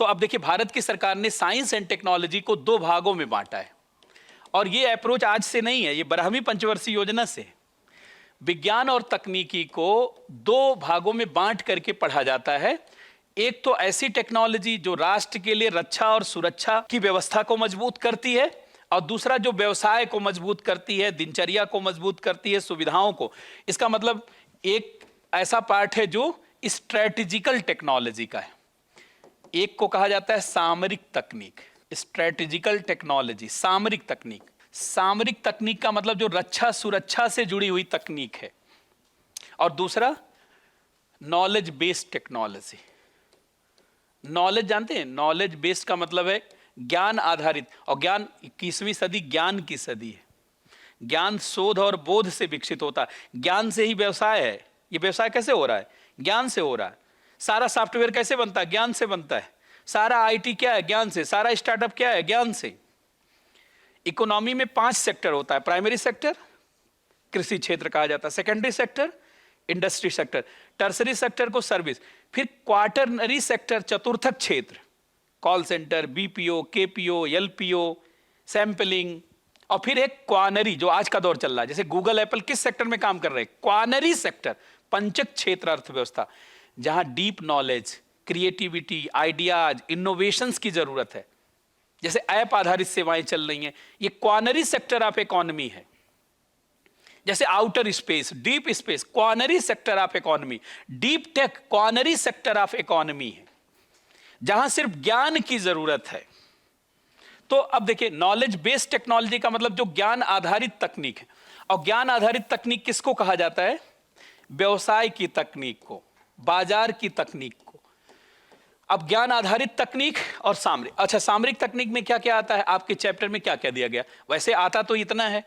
तो अब देखिए, भारत की सरकार ने साइंस एंड टेक्नोलॉजी को 2 भागों में बांटा है, और ये अप्रोच आज से नहीं है, ये 12वीं पंचवर्षीय योजना से। विज्ञान और तकनीकी को 2 भागों में बांट करके पढ़ा जाता है। एक तो ऐसी टेक्नोलॉजी जो राष्ट्र के लिए रक्षा और सुरक्षा की व्यवस्था को मजबूत करती है, और दूसरा जो व्यवसाय को मजबूत करती है, दिनचर्या को मजबूत करती है, सुविधाओं को। इसका मतलब एक ऐसा पार्ट है जो स्ट्रेटेजिकल टेक्नोलॉजी का है, एक को कहा जाता है सामरिक तकनीक। स्ट्रेटेजिकल टेक्नोलॉजी, सामरिक तकनीक। सामरिक तकनीक का मतलब जो रक्षा सुरक्षा से जुड़ी हुई तकनीक है, और दूसरा नॉलेज बेस्ड टेक्नोलॉजी। नॉलेज जानते हैं, नॉलेज बेस्ड का मतलब है ज्ञान आधारित, और ज्ञान 21वीं सदी ज्ञान की सदी है। ज्ञान शोध और बोध से विकसित होता है, ज्ञान से ही व्यवसाय है। ये व्यवसाय कैसे हो रहा है? ज्ञान से हो रहा है। सारा सॉफ्टवेयर कैसे बनता है? ज्ञान से बनता है। सारा आईटी क्या है? ज्ञान से। सारा स्टार्टअप क्या है? ज्ञान से। इकोनॉमी में 5 सेक्टर होता है। प्राइमरी सेक्टर कृषि क्षेत्र कहा जाता है, secondary sector industry sector, tertiary sector को सर्विस, फिर क्वार्टरनरी सेक्टर चतुर्थक क्षेत्र, call centre, BPO, KPO, LPO, sampling, और फिर एक क्वानरी जो आज का दौर चल रहा है। जैसे गूगल एप्पल किस सेक्टर में काम कर रहे हैं? क्वानरी सेक्टर, पंचक क्षेत्र अर्थव्यवस्था, जहां deep knowledge, creativity, ideas, innovations की जरूरत है। जैसे ऐप आधारित सेवाएं चल रही हैं, ये क्वानरी सेक्टर ऑफ इकोनॉमी है। जैसे outer space, deep space, quinary sector of economy. Deep tech, quinary sector of economy है, जहां सिर्फ ज्ञान की जरूरत है। तो अब देखिए, नॉलेज बेस्ड टेक्नोलॉजी का मतलब जो ज्ञान आधारित तकनीक है, और ज्ञान आधारित तकनीक किसको कहा जाता है? व्यवसाय की तकनीक को, बाजार की तकनीक को। अब ज्ञान आधारित तकनीक और सामरिक। अच्छा, सामरिक तकनीक में क्या क्या आता है? आपके चैप्टर में क्या क्या दिया गया? वैसे आता तो इतना है।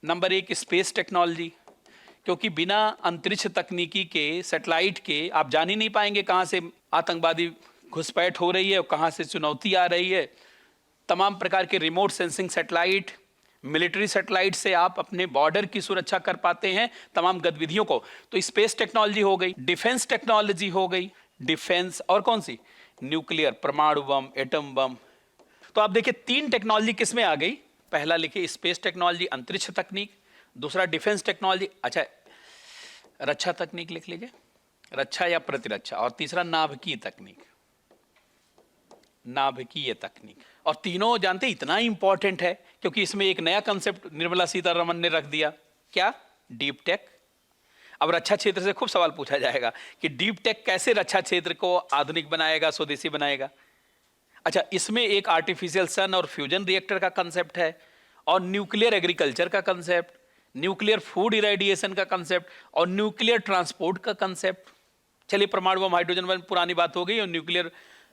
नंबर 1 स्पेस टेक्नोलॉजी, क्योंकि बिना अंतरिक्ष तकनीकी के, सैटेलाइट के, आप जान ही नहीं पाएंगे कहां से आतंकवादी घुसपैठ हो रही है और कहां से चुनौती आ रही है। तमाम प्रकार के remote sensing satellite, military satellite से आप अपने बॉर्डर की सुरक्षा कर पाते हैं, तमाम गतिविधियों को। तो स्पेस टेक्नोलॉजी हो गई, डिफेंस टेक्नोलॉजी हो गई, डिफेंस, और कौन सी? न्यूक्लियर, परमाणु बम, एटम बम। तो आप देखिए 3 टेक्नोलॉजी किस में आ गई? पहला लिखिए स्पेस टेक्नोलॉजी, अंतरिक्ष तकनीक। दूसरा डिफेंस टेक्नोलॉजी, अच्छा रक्षा तकनीक लिख लीजिए, रक्षा या प्रतिरक्षा। और तीसरा नाभिकीय तकनीक, नाभिकीय तकनीक। और तीनों जानते इतना इंपॉर्टेंट है क्योंकि इसमें एक नया कंसेप्ट निर्मला सीतारमण ने रख दिया। क्या? Deep tech. अब रक्षा क्षेत्र से खूब सवाल पूछा जाएगा कि डीप टेक कैसे रक्षा क्षेत्र को आधुनिक बनाएगा, स्वदेशी बनाएगा। अच्छा, इसमें एक आर्टिफिशियल सन और फ्यूजन रिएक्टर का कंसेप्ट है, और न्यूक्लियर एग्रीकल्चर का कंसेप्ट, न्यूक्लियर फूड इरेडिएशन का कंसेप्ट, और न्यूक्लियर ट्रांसपोर्ट का कंसेप्ट। चलिए, परमाणु बम, हाइड्रोजन बम पुरानी बात हो गई, और न्यूक्लियर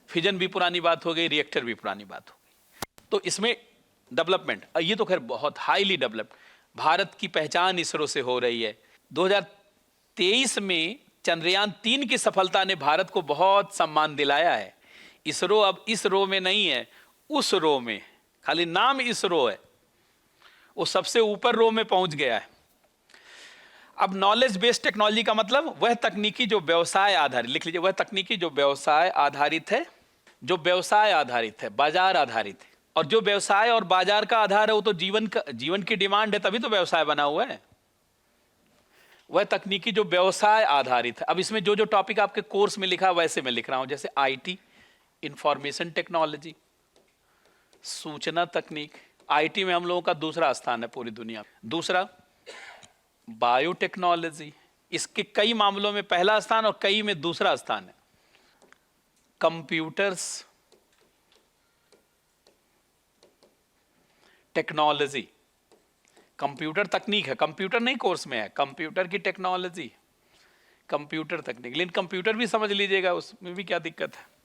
फिजन भी पुरानी बात हो गई, रिएक्टर भी पुरानी बात हो गई। तो इसमें डेवलपमेंट, ये तो खैर बहुत हाईली डेवलप्ड। भारत की पहचान इसरो से हो रही है। 2023 में चंद्रयान 3 की सफलता ने भारत को बहुत सम्मान दिलाया है। इसरो अब इस रो में नहीं है, उस रो में, खाली नाम इसरो है, वो सबसे ऊपर रो में पहुंच गया है। अब नॉलेज बेस्ड टेक्नोलॉजी का मतलब वह तकनीकी जो व्यवसाय आधारित, लिख लीजिए, वह तकनीकी जो व्यवसाय आधारित है, जो व्यवसाय आधारित है, बाजार आधारित है। और जो व्यवसाय और बाजार का आधार है वो तो जीवन की डिमांड है, तभी तो व्यवसाय बना हुआ है। वह तकनीकी जो व्यवसाय आधारित है। अब इसमें जो जो टॉपिक आपके कोर्स में लिखा वैसे मैं लिख रहा हूं, जैसे आईटी, इंफॉर्मेशन टेक्नोलॉजी, सूचना तकनीक। आईटी में हम लोगों का दूसरा स्थान है पूरी दुनिया में। दूसरा बायोटेक्नोलॉजी, इसके कई मामलों में पहला स्थान और कई में दूसरा स्थान है। कंप्यूटर्स टेक्नोलॉजी, कंप्यूटर तकनीक है, कंप्यूटर नहीं कोर्स में है, कंप्यूटर की टेक्नोलॉजी, कंप्यूटर तकनीक। लेकिन कंप्यूटर भी समझ लीजिएगा, उसमें भी क्या दिक्कत है।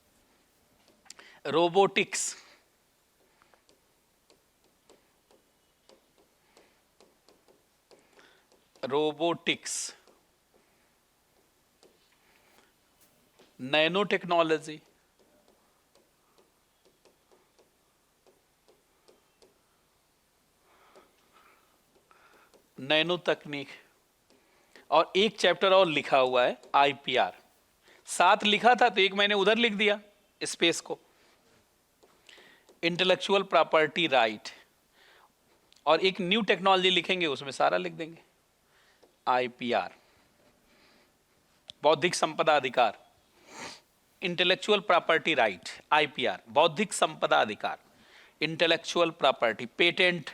Robotics, robotics, nano technology, nano तकनीक। और एक चैप्टर और लिखा हुआ है आईपीआर। 7 लिखा था तो एक मैंने उधर लिख दिया स्पेस को। इंटेलेक्चुअल प्रॉपर्टी राइट, और एक न्यू टेक्नोलॉजी लिखेंगे उसमें सारा लिख देंगे, IPR, बौद्धिक संपदा अधिकार, इंटेलेक्चुअल प्रॉपर्टी राइट, IPR, बौद्धिक संपदा अधिकार, इंटेलेक्चुअल प्रॉपर्टी, पेटेंट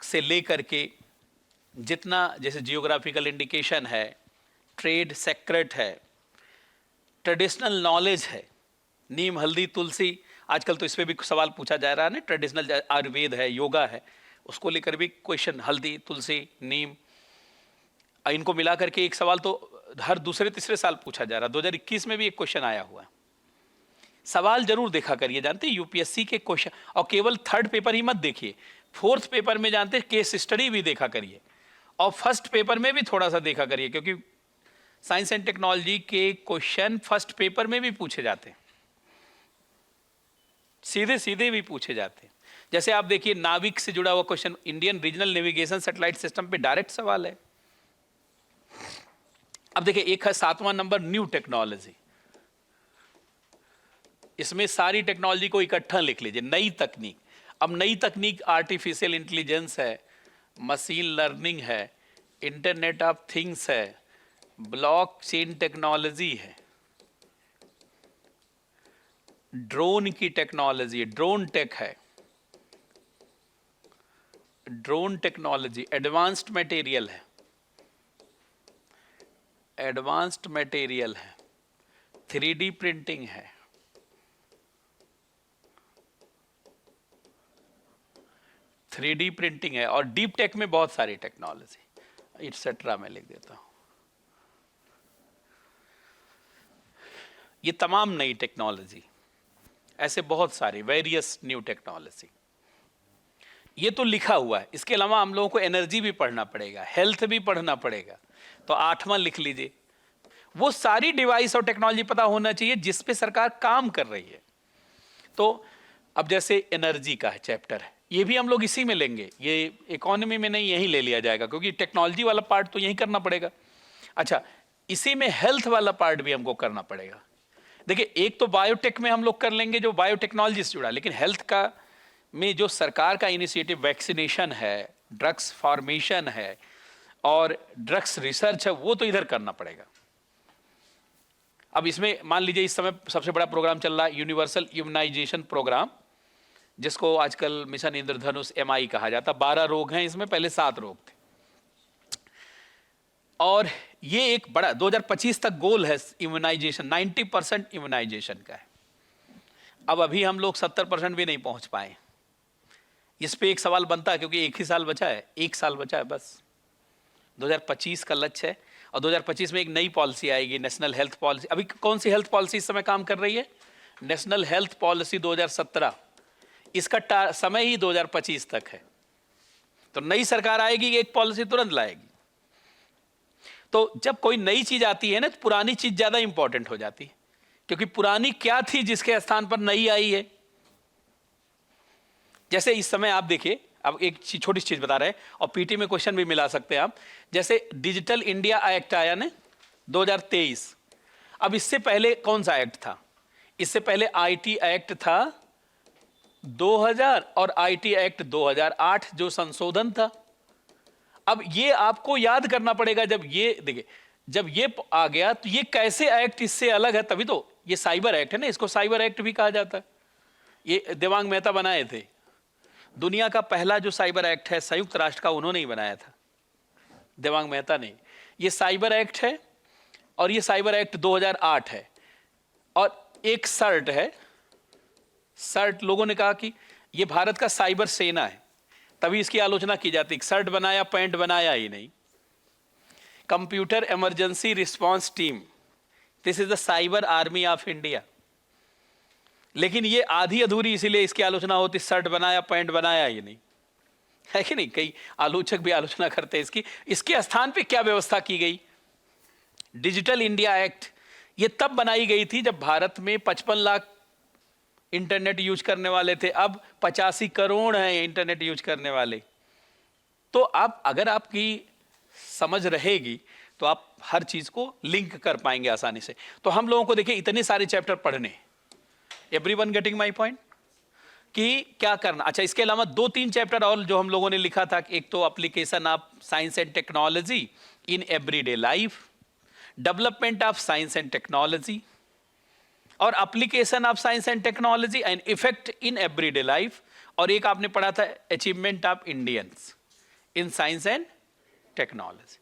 से लेकर के जितना, जैसे जियोग्राफिकल इंडिकेशन है, ट्रेड सेक्रेट है, ट्रेडिशनल नॉलेज है, नीम हल्दी तुलसी, आजकल तो इस पे भी सवाल पूछा जा रहा है ना, ट्रेडिशनल आयुर्वेद है, योगा है, उसको लेकर भी क्वेश्चन, हल्दी तुलसी नीम, इनको मिला करके एक सवाल तो हर दूसरे तीसरे साल पूछा जा रहा है। 2021 में भी एक क्वेश्चन आया हुआ है। सवाल जरूर देखा करिए, जानते यूपीएससी के क्वेश्चन, और केवल थर्ड पेपर ही मत देखिए, फोर्थ पेपर में जानते केस स्टडी भी देखा करिए, और फर्स्ट पेपर में भी थोड़ा सा देखा करिए, क्योंकि साइंस एंड टेक्नोलॉजी के क्वेश्चन फर्स्ट पेपर में भी पूछे जाते हैं, सीधे सीधे भी पूछे जाते हैं। जैसे आप देखिए नाविक से जुड़ा हुआ question, Indian regional navigation satellite system पे डायरेक्ट सवाल है। अब देखिए एक है 7वां नंबर, न्यू टेक्नोलॉजी, इसमें सारी टेक्नोलॉजी को इकट्ठा लिख लीजिए, नई तकनीक। अब नई तकनीक आर्टिफिशियल इंटेलिजेंस है, मशीन लर्निंग है, इंटरनेट ऑफ थिंग्स है, ब्लॉकचेन टेक्नोलॉजी है, ड्रोन की टेक्नोलॉजी, ड्रोन टेक है, ड्रोन टेक्नोलॉजी, एडवांस्ड मटेरियल है, एडवांस्ड मटेरियल है, 3D प्रिंटिंग है, और डीप टेक में बहुत सारी टेक्नोलॉजी इट्सेट्रा मैं लिख देता हूं। ये तमाम नई टेक्नोलॉजी, ऐसे बहुत सारी वेरियस न्यू टेक्नोलॉजी, ये तो लिखा हुआ है। इसके अलावा हम लोगों को एनर्जी भी पढ़ना पड़ेगा, हेल्थ भी पढ़ना पड़ेगा, तो 8वां लिख लीजिए। वो सारी डिवाइस और टेक्नोलॉजी पता होना चाहिए जिस पे सरकार काम कर रही है। तो अब जैसे एनर्जी का है चैप्टर है, ये भी हम लोग इसी में लेंगे, ये इकोनॉमी में नहीं, यहीं ले लिया जाएगा, क्योंकि टेक्नोलॉजी वाला पार्ट तो यहीं करना पड़ेगा। अच्छा, इसी में हेल्थ वाला पार्ट भी हमको करना पड़ेगा। देखिए एक तो बायोटेक में हम लोग कर लेंगे जो बायोटेक्नोलॉजी से जुड़ा, लेकिन हेल्थ का में जो सरकार का इनिशिएटिव वैक्सीनेशन है, ड्रग्स फॉर्मेशन है और ड्रग्स रिसर्च है, वो तो इधर करना पड़ेगा। अब इसमें मान लीजिए इस समय सबसे बड़ा प्रोग्राम चल रहा है यूनिवर्सल इम्यूनाइजेशन प्रोग्राम, जिसको आजकल मिशन इंद्रधनुष MI कहा जाता। 12 रोग हैं इसमें, पहले 7 रोग थे, और ये एक बड़ा 2025 तक गोल है इम्यूनाइजेशन, 90% इम्यूनाइजेशन का है। अब अभी हम लोग 70% भी नहीं पहुंच पाए। इस पे एक सवाल बनता है, क्योंकि एक ही साल बचा है, 1 साल बचा है बस। 2025 का लक्ष्य है, और 2025 में एक नई पॉलिसी आएगी, नेशनल हेल्थ पॉलिसी। अभी कौन सी हेल्थ पॉलिसी इस समय काम कर रही है? नेशनल हेल्थ पॉलिसी 2017, इसका समय ही 2025 तक है। तो नई सरकार आएगी, एक पॉलिसी तुरंत लाएगी। तो जब कोई नई चीज आती है ना, तो पुरानी चीज ज्यादा इंपॉर्टेंट हो जाती है, क्योंकि पुरानी क्या थी जिसके स्थान पर नई आई है। जैसे इस समय आप देखिए, अब एक छोटी सी चीज बता रहे हैं, और पीटी में क्वेश्चन भी मिला सकते हैं आप। जैसे डिजिटल इंडिया एक्ट आया ना 2023, अब इससे पहले कौन सा एक्ट था? इससे पहले IT एक्ट था 2000 और IT एक्ट 2008 जो संशोधन था। अब ये आपको याद करना पड़ेगा, जब ये देखिए, जब ये आ गया तो ये कैसे एक्ट इससे अलग है, तभी तो ये साइबर एक्ट है ना, इसको साइबर एक्ट भी कहा जाता है। ये देवांग मेहता बनाए थे। दुनिया का पहला जो साइबर एक्ट है संयुक्त राष्ट्र का, उन्होंने ही बनाया था, देवांग मेहता ने। ये साइबर एक्ट है, और ये साइबर एक्ट 2008 है। और एक सर्ट है, सर्ट लोगों ने कहा कि ये भारत का साइबर सेना है, तभी इसकी आलोचना की जाती है। सर्ट बनाया, पैंट बनाया ही नहीं। Computer emergency response team, this is the cyber army of India. लेकिन ये आधी अधूरी, इसीलिए इसकी आलोचना होती, शर्ट बनाया पैंट बनाया ही नहीं, है कि नहीं? कई आलोचक भी आलोचना करते हैं इसकी। इसके स्थान पे क्या व्यवस्था की गई? डिजिटल इंडिया एक्ट, ये तब बनाई गई थी जब भारत में 55 लाख इंटरनेट यूज करने वाले थे, अब 85 करोड़ हैं इंटरनेट यूज करने वाले। तो आप अगर आपकी समझ रहेगी तो आप हर चीज को लिंक कर पाएंगे आसानी से। तो हम लोगों को देखिए इतने सारे चैप्टर पढ़ने, एवरीवन गेटिंग माय पॉइंट? कि क्या करना। अच्छा, इसके अलावा 2-3 चैप्टर और जो हम लोगों ने लिखा था, एक तो application of science and technology in everyday life, development of science and technology, और application of science and technology and effect in everyday life, और एक आपने पढ़ा था achievement of Indians in science and technology.